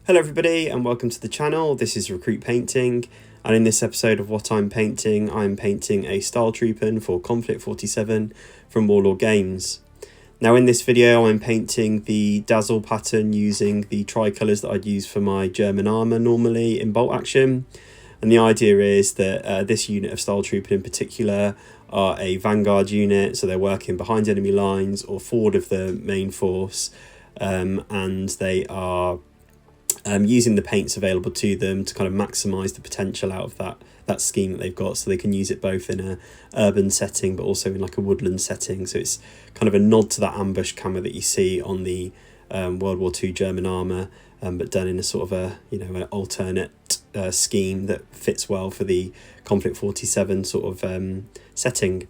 Hello everybody and welcome to the channel. This is Recruit Painting, and in this episode of what I'm painting a Stahltruppen for Konflikt 47 from Warlord Games. Now in this video I'm painting the dazzle pattern using the tricolours that I'd use for my German armour normally in bolt action, and the idea is that this unit of Stahltruppen in particular are a vanguard unit, so they're working behind enemy lines or forward of the main force, and they are using the paints available to them to kind of maximise the potential out of that scheme that they've got, so they can use it both in a urban setting but also in like a woodland setting. So it's kind of a nod to that ambush camo that you see on the World War II German armour, but done in a sort of an alternate scheme that fits well for the Konflikt 47 sort of setting.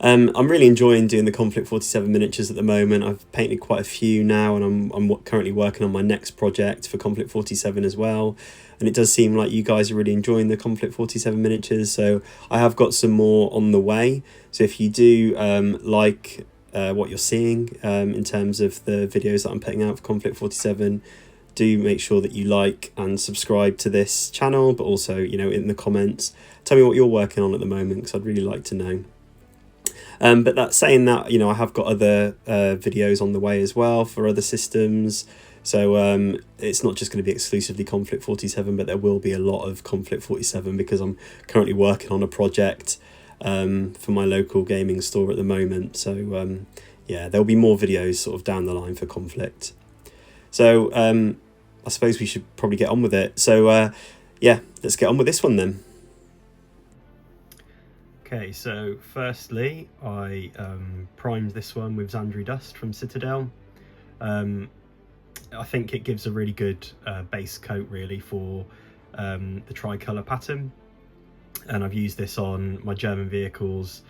I'm really enjoying doing the Konflikt 47 miniatures at the moment. I've painted quite a few now, and I'm currently working on my next project for Konflikt 47 as well. And it does seem like you guys are really enjoying the Konflikt 47 miniatures, so I have got some more on the way. So if you do like what you're seeing in terms of the videos that I'm putting out for Konflikt 47, do make sure that you like and subscribe to this channel, but also, in the comments, tell me what you're working on at the moment, because I'd really like to know. But that saying that, I have got other videos on the way as well for other systems. So it's not just going to be exclusively Konflikt 47, but there will be a lot of Konflikt 47 because I'm currently working on a project for my local gaming store at the moment. So yeah, there'll be more videos sort of down the line for Konflikt. So I suppose we should probably get on with it. So yeah, let's get on with this one then. Okay, so firstly, I primed this one with Zandri Dust from Citadel. I think it gives a really good base coat really for the tricolour pattern, and I've used this on my German vehicles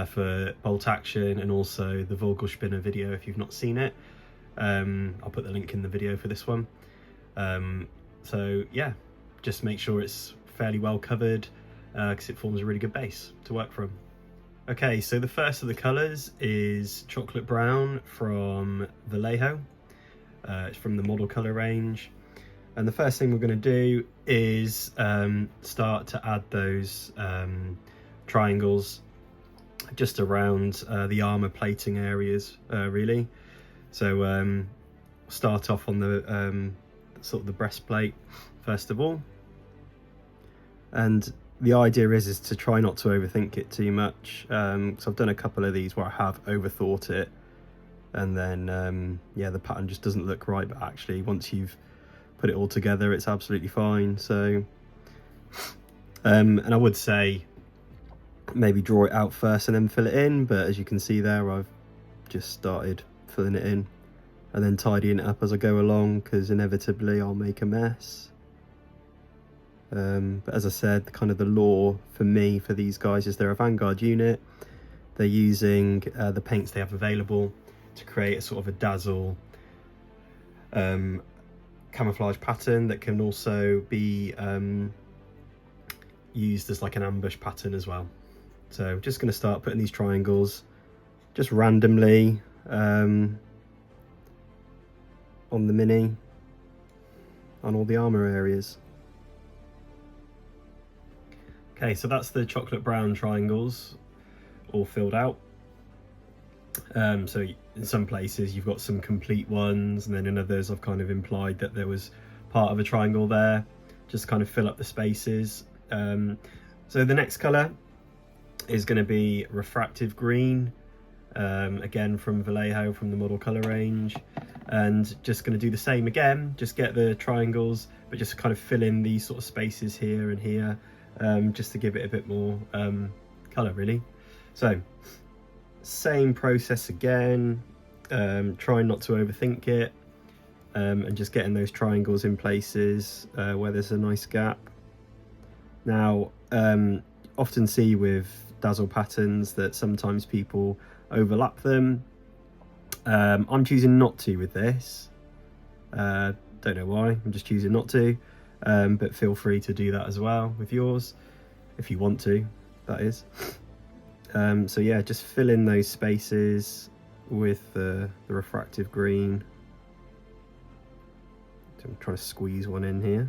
for bolt action, and also the Vogelspinner video if you've not seen it. I'll put the link in the video for this one. So yeah, just make sure it's fairly well covered, because it forms a really good base to work from. Okay, so the first of the colours is chocolate brown from Vallejo. It's from the model colour range, and the first thing we're going to do is start to add those triangles just around the armour plating areas, really. So start off on the sort of the breastplate first of all, and the idea is to try not to overthink it too much. So I've done a couple of these where I have overthought it, and then yeah, the pattern just doesn't look right, but actually once you've put it all together it's absolutely fine. So and I would say maybe draw it out first and then fill it in, but as you can see there, I've just started filling it in and then tidying it up as I go along, because inevitably I'll make a mess. But as I said, kind of the law for me for these guys is they're a vanguard unit. They're using the paints they have available to create a sort of a dazzle camouflage pattern that can also be used as like an ambush pattern as well. So just going to start putting these triangles just randomly on the mini, on all the armour areas. Okay, so that's the chocolate brown triangles all filled out. So in some places you've got some complete ones, and then in others I've kind of implied that there was part of a triangle there, just to kind of fill up the spaces. So the next colour is going to be refractive green, again from Vallejo, from the model colour range, and just going to do the same again, just get the triangles but just kind of fill in these sort of spaces here and here, just to give it a bit more colour really. So same process again, trying not to overthink it, and just getting those triangles in places where there's a nice gap. Now often see with dazzle patterns that sometimes people overlap them. I'm choosing not to with this. Don't know why, I'm just choosing not to. But feel free to do that as well with yours if you want to, that is. So yeah, just fill in those spaces with the refractive green. So I'm trying to squeeze one in here.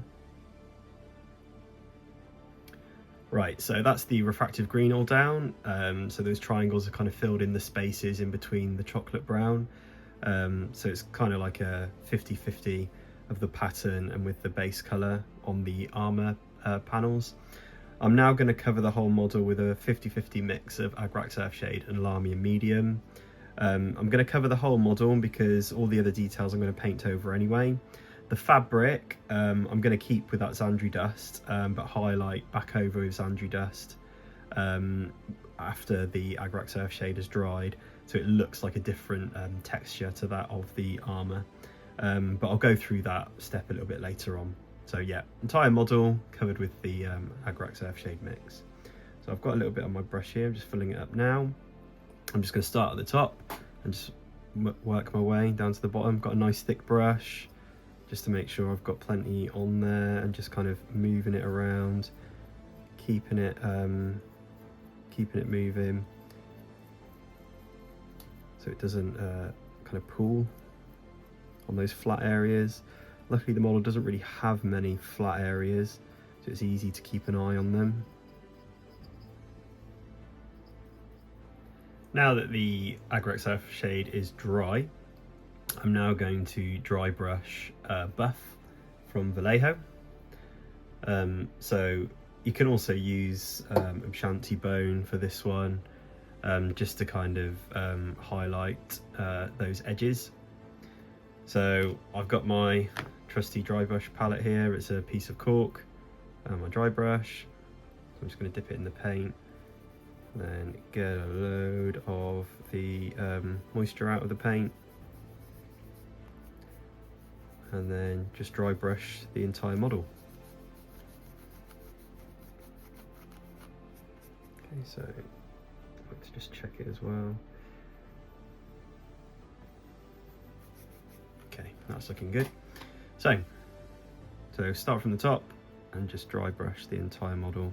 Right, so that's the refractive green all down. So those triangles are kind of filled in the spaces in between the chocolate brown. So it's kind of like a 50-50 of the pattern and with the base colour on the armour panels. I'm now going to cover the whole model with a 50-50 mix of Agrax Earthshade and Lamia Medium. I'm going to cover the whole model because all the other details I'm going to paint over anyway. The fabric I'm going to keep with that Zandri dust, but highlight back over with Zandri dust after the Agrax Earthshade has dried, so it looks like a different texture to that of the armour. But I'll go through that step a little bit later on. So yeah, entire model covered with the Agrax Earthshade mix. So I've got a little bit on my brush here, I'm just filling it up now. I'm just going to start at the top and just work my way down to the bottom. Got a nice thick brush just to make sure I've got plenty on there, and just kind of moving it around, keeping it moving so it doesn't kind of pool on those flat areas. Luckily the model doesn't really have many flat areas, so it's easy to keep an eye on them. Now that the Agrax Earthshade is dry, I'm now going to dry brush Buff from Vallejo. So you can also use Ashanti Bone for this one, just to kind of highlight those edges. So I've got my trusty dry brush palette here. It's a piece of cork and my dry brush. So I'm just going to dip it in the paint, then get a load of the moisture out of the paint, and then just dry brush the entire model. Okay, so let's just check it as well. Okay, that's looking good. So start from the top and just dry brush the entire model.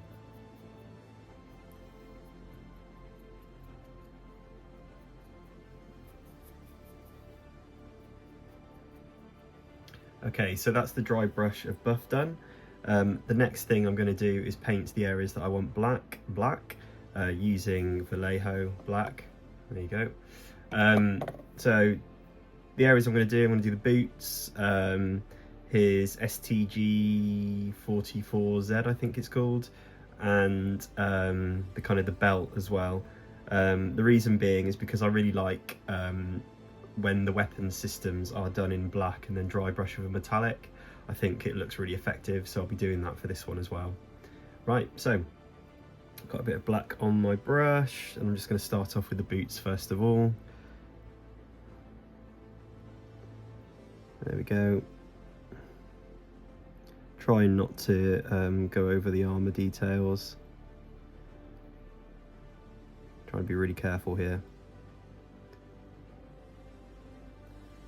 Okay, so that's the dry brush of Buff done. The next thing I'm going to do is paint the areas that I want black, using Vallejo black. There you go. So the areas I'm going to do the boots, his STG 44Z I think it's called, and the kind of the belt as well. The reason being is because I really like when the weapon systems are done in black and then dry brush with a metallic. I think it looks really effective, so I'll be doing that for this one as well. Right, so I've got a bit of black on my brush, and I'm just going to start off with the boots first of all. There we go. Trying not to go over the armour details. Trying to be really careful here.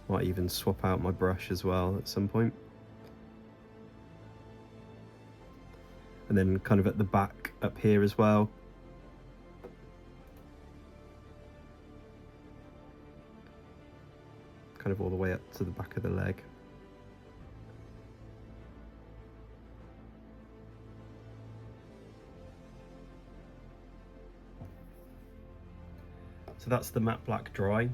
Might even swap out my brush as well at some point. And then kind of at the back up here as well. Kind of all the way up to the back of the leg. So that's the matte black dry.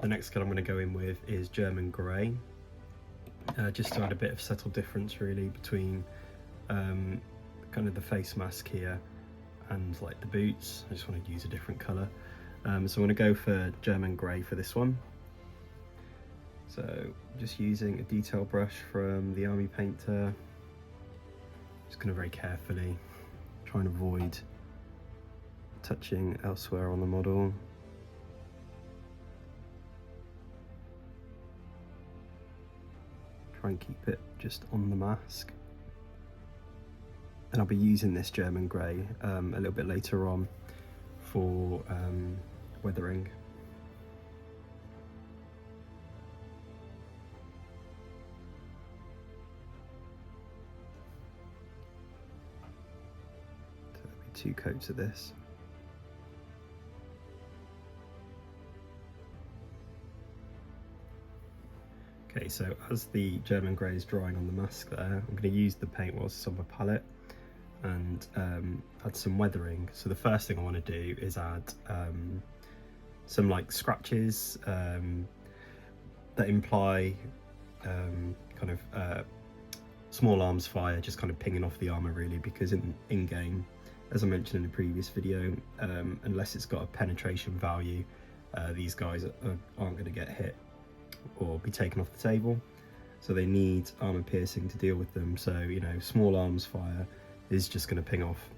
The next colour I'm going to go in with is German grey, just to add a bit of subtle difference really between kind of the face mask here and like the boots. I just want to use a different colour, so I'm going to go for German grey for this one. So just using a detail brush from the Army Painter, just going to very carefully try and avoid touching elsewhere on the model. Try and keep it just on the mask. And I'll be using this German grey a little bit later on for weathering. So there'll be 2 coats of this. Okay, so as the German grey is drying on the mask there, I'm going to use the paint whilst it's on my palette and add some weathering. So the first thing I want to do is add some like scratches that imply kind of small arms fire, just kind of pinging off the armour really, because in game, as I mentioned in the previous video, unless it's got a penetration value, these guys aren't going to get hit or be taken off the table, so they need armour piercing to deal with them. So, you know, small arms fire is just going to ping off.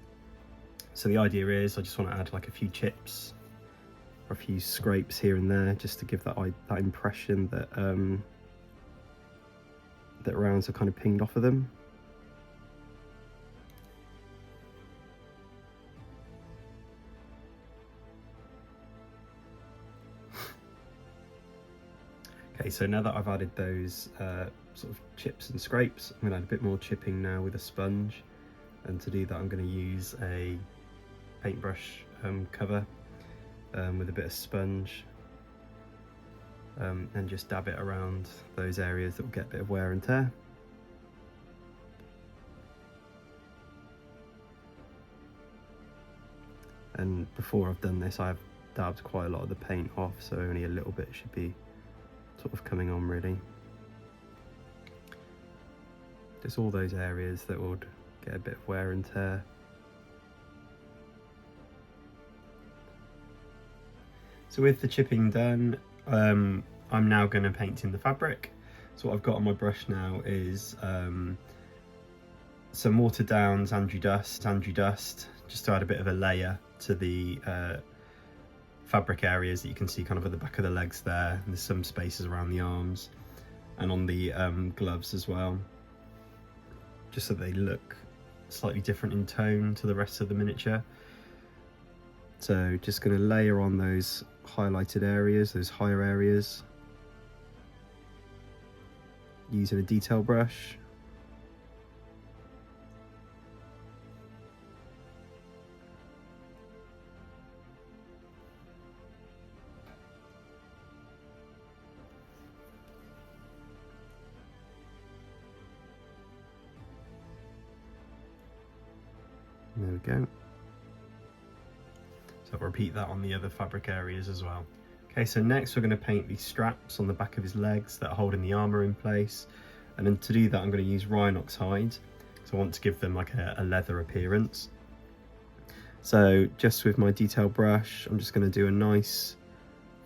So the idea is I just want to add like a few chips or a few scrapes here and there, just to give that impression that that rounds are kind of pinged off of them. Okay, so now that I've added those sort of chips and scrapes, I'm going to add a bit more chipping now with a sponge, and to do that I'm going to use a paintbrush cover with a bit of sponge and just dab it around those areas that will get a bit of wear and tear. And before I've done this, I've dabbed quite a lot of the paint off, so only a little bit should be sort of coming on really. Just all those areas that would get a bit of wear and tear. So with the chipping done, I'm now going to paint in the fabric. So what I've got on my brush now is some watered down Andrew Dust, just to add a bit of a layer to the fabric areas that you can see kind of at the back of the legs there, and there's some spaces around the arms and on the gloves as well, just so they look slightly different in tone to the rest of the miniature. So just going to layer on those highlighted areas, those higher areas, using a detail brush. There we go. So I'll repeat that on the other fabric areas as well. Okay, so next we're going to paint these straps on the back of his legs that are holding the armour in place. And then to do that I'm going to use rhinox hide. So I want to give them like a leather appearance. So just with my detail brush, I'm just going to do a nice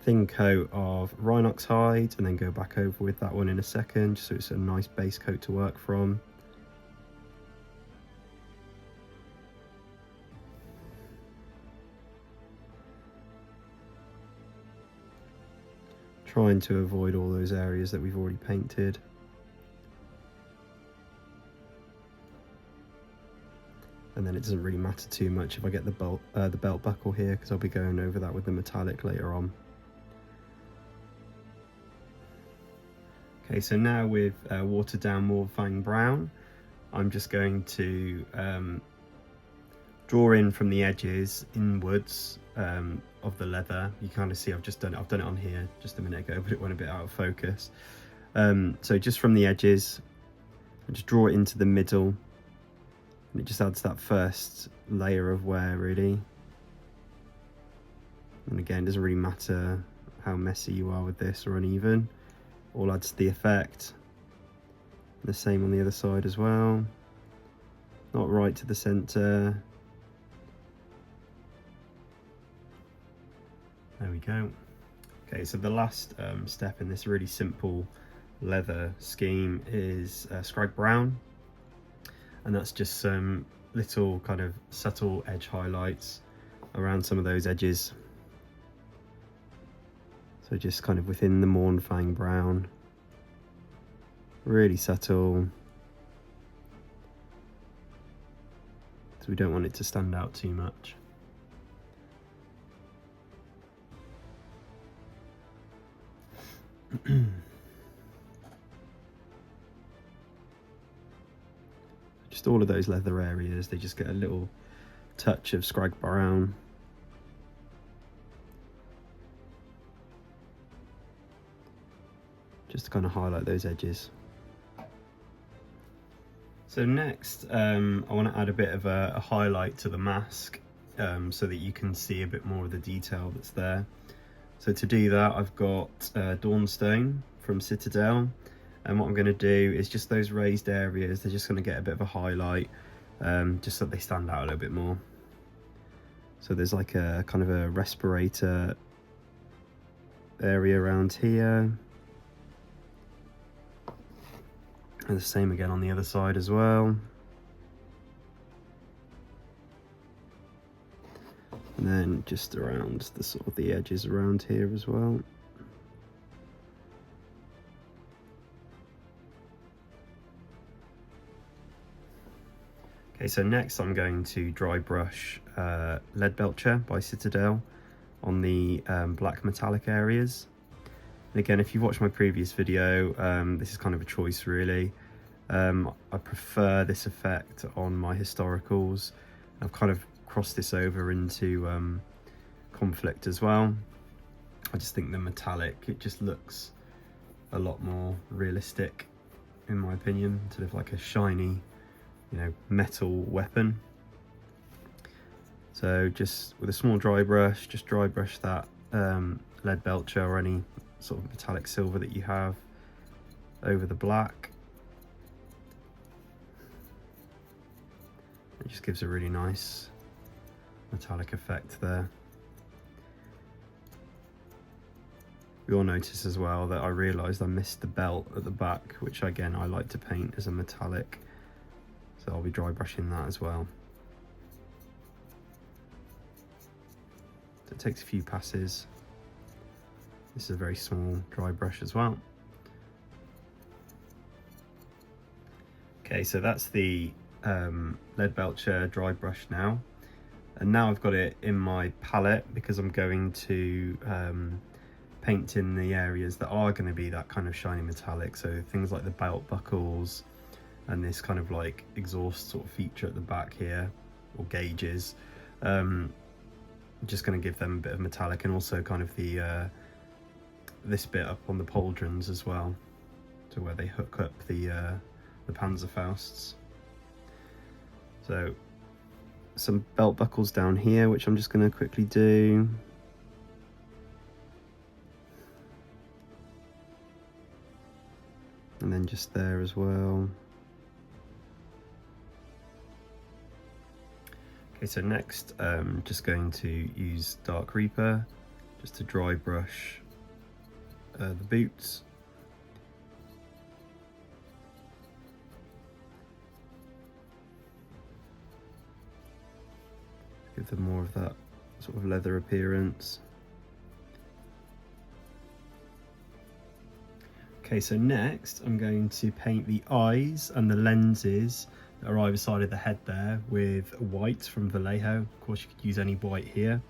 thin coat of rhinox hide and then go back over with that one in a second, just so it's a nice base coat to work from. Trying to avoid all those areas that we've already painted. And then it doesn't really matter too much if I get the belt buckle here, because I'll be going over that with the metallic later on. Okay, so now with watered down Moorfang Brown, I'm just going to draw in from the edges inwards of the leather. You kind of see I've done it on here just a minute ago, but it went a bit out of focus. So just from the edges, I just draw it into the middle, and it just adds that first layer of wear really. And again, it doesn't really matter how messy you are with this or uneven, all adds to the effect. The same on the other side as well, not right to the center. There we go. Okay, so the last step in this really simple leather scheme is Scrag Brown, and that's just some little kind of subtle edge highlights around some of those edges. So just kind of within the Moorfang Brown, really subtle, so we don't want it to stand out too much. Just all of those leather areas, they just get a little touch of Scrag Brown. just to kind of highlight those edges. So next, I want to add a bit of a highlight to the mask so that you can see a bit more of the detail that's there. So to do that, I've got Dawnstone from Citadel, and what I'm going to do is just those raised areas, they're just going to get a bit of a highlight, just so they stand out a little bit more. So there's like a kind of a respirator area around here, and the same again on the other side as well. And then just around the sort of the edges around here as well. Okay, so next I'm going to dry brush Lead Belcher by Citadel on the black metallic areas. And again, if you've watched my previous video, this is kind of a choice really. I prefer this effect on my historicals. I've kind of crossed this over into Konflikt as well. I just think the metallic, it just looks a lot more realistic in my opinion, sort of like a shiny, you know, metal weapon. So just with a small dry brush, just dry brush that Lead Belcher or any sort of metallic silver that you have over the black. It just gives a really nice metallic effect there. You'll notice as well that I realised I missed the belt at the back, which again I like to paint as a metallic, so I'll be dry brushing that as well. So it takes a few passes. This is a very small dry brush as well. Okay, so that's the Lead Belcher dry brush now, and now I've got it in my palette because I'm going to paint in the areas that are going to be that kind of shiny metallic, so things like the belt buckles and this kind of like exhaust sort of feature at the back here, or gauges. Just going to give them a bit of metallic, and also kind of the this bit up on the pauldrons as well, to where they hook up the Panzerfausts. So some belt buckles down here, which I'm just going to quickly do. And then just there as well. Okay, so next just going to use Dark Reaper just to dry brush the boots. Give them more of that sort of leather appearance. Okay, so next I'm going to paint the eyes and the lenses that are either side of the head there with white from Vallejo. Of course, you could use any white here.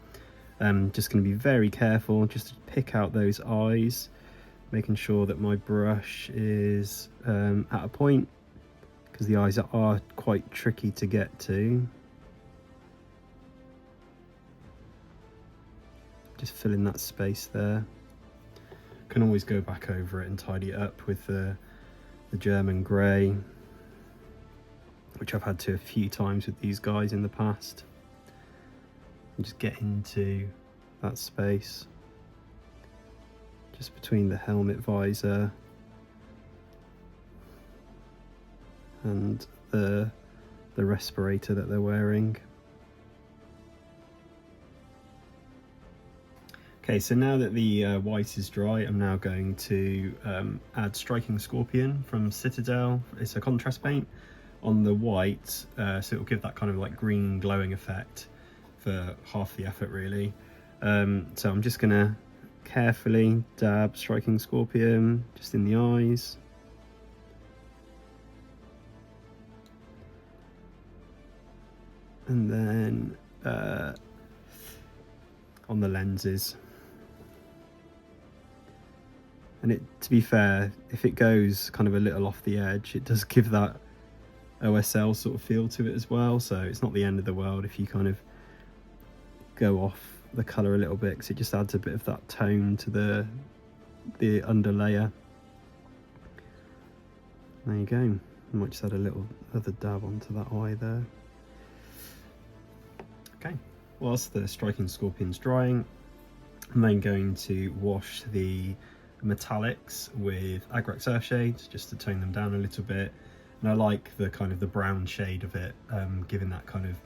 Just going to be very careful just to pick out those eyes, making sure that my brush is at a point, because the eyes are quite tricky to get to. Just fill in that space there. Can always go back over it and tidy it up with the German grey, which I've had to a few times with these guys in the past. And just get into that space just between the helmet visor and the respirator that they're wearing. Okay, so now that the white is dry, I'm now going to add Striking Scorpion from Citadel. It's a contrast paint on the white, so it'll give that kind of like green glowing effect for half the effort really. So I'm just gonna carefully dab Striking Scorpion just in the eyes. And then on the lenses. And to be fair, if it goes kind of a little off the edge, it does give that OSL sort of feel to it as well. So it's not the end of the world if you kind of go off the colour a little bit, because it just adds a bit of that tone to the underlayer. There you go. I might just add a little other dab onto that eye there. Okay, whilst the striking scorpion's drying, I'm then going to wash the metallics with Agrax Earthshade just to tone them down a little bit. And I like the kind of the brown shade of it, giving that kind of,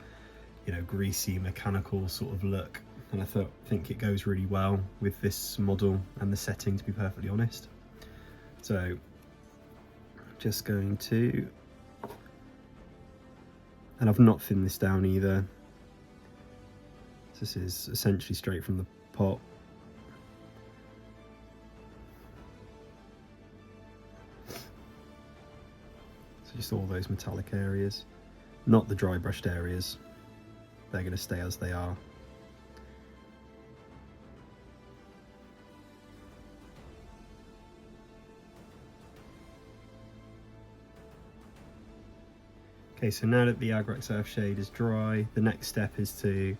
you know, greasy mechanical sort of look. And I think it goes really well with this model and the setting, to be perfectly honest. So just going to, and I've not thinned this down either. This is essentially straight from the pot. So just all those metallic areas, not the dry brushed areas. They're going to stay as they are. Okay, so now that the Agrax Earthshade is dry, the next step is to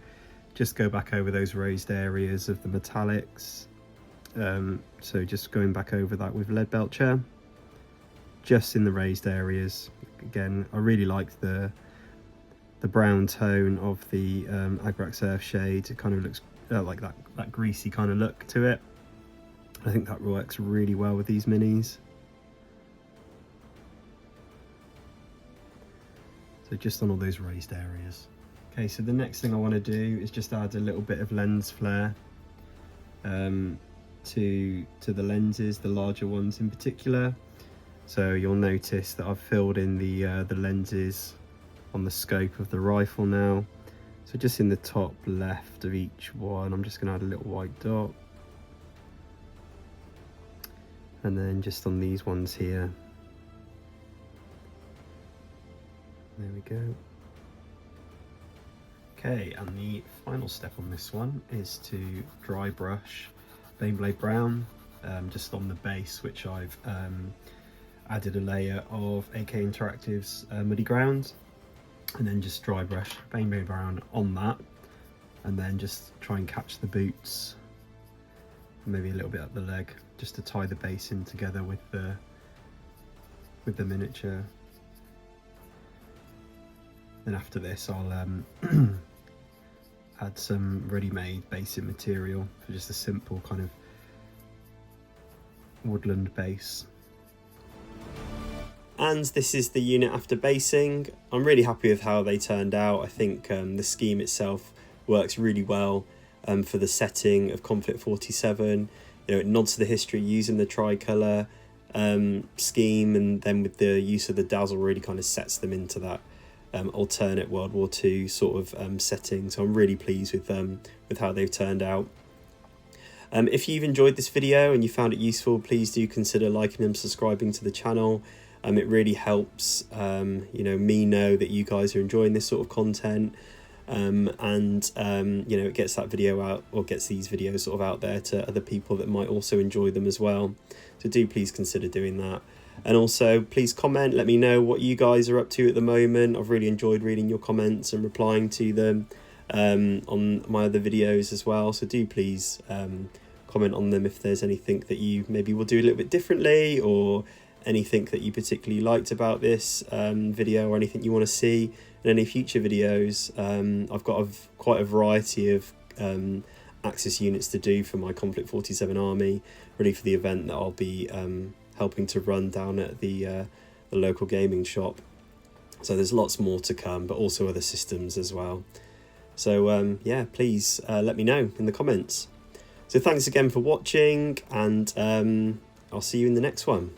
just go back over those raised areas of the metallics. So just going back over that with Lead Belcher, just in the raised areas. Again, I really like the brown tone of the Agrax Earthshade. It kind of looks like that greasy kind of look to it. I think that works really well with these minis. So just on all those raised areas. Okay, so the next thing I want to do is just add a little bit of lens flare to the lenses, the larger ones in particular. So you'll notice that I've filled in the lenses on the scope of the rifle now. So just in the top left of each one, I'm just going to add a little white dot. And then just on these ones here. There we go. Okay, and the final step on this one is to dry brush Baneblade Brown just on the base, which I've added a layer of AK Interactive's Muddy Ground, and then just dry brush Baneblade Brown on that, and then just try and catch the boots, and maybe a little bit up the leg, just to tie the base in together with the miniature. Then after this I'll add some ready-made basic material for just a simple kind of woodland base. And this is the unit after basing. I'm really happy with how they turned out. I think the scheme itself works really well for the setting of Konflikt 47. You know, it nods to the history using the tricolour scheme, and then with the use of the dazzle really kind of sets them into that alternate World War II sort of setting. So I'm really pleased with how they've turned out. If you've enjoyed this video and you found it useful, please do consider liking and subscribing to the channel. It really helps you know, me know that you guys are enjoying this sort of content, and you know, it gets that video out, or gets these videos sort of out there to other people that might also enjoy them as well. So do please consider doing that. And also please comment, let me know what you guys are up to at the moment. I've really enjoyed reading your comments and replying to them on my other videos as well. So do please comment on them if there's anything that you maybe will do a little bit differently, or anything that you particularly liked about this video, or anything you want to see in any future videos. I've got quite a variety of Axis units to do for my Konflikt 47 army, ready for the event that I'll be helping to run down at the local gaming shop. So there's lots more to come, but also other systems as well. So yeah, please let me know in the comments. So thanks again for watching, and I'll see you in the next one.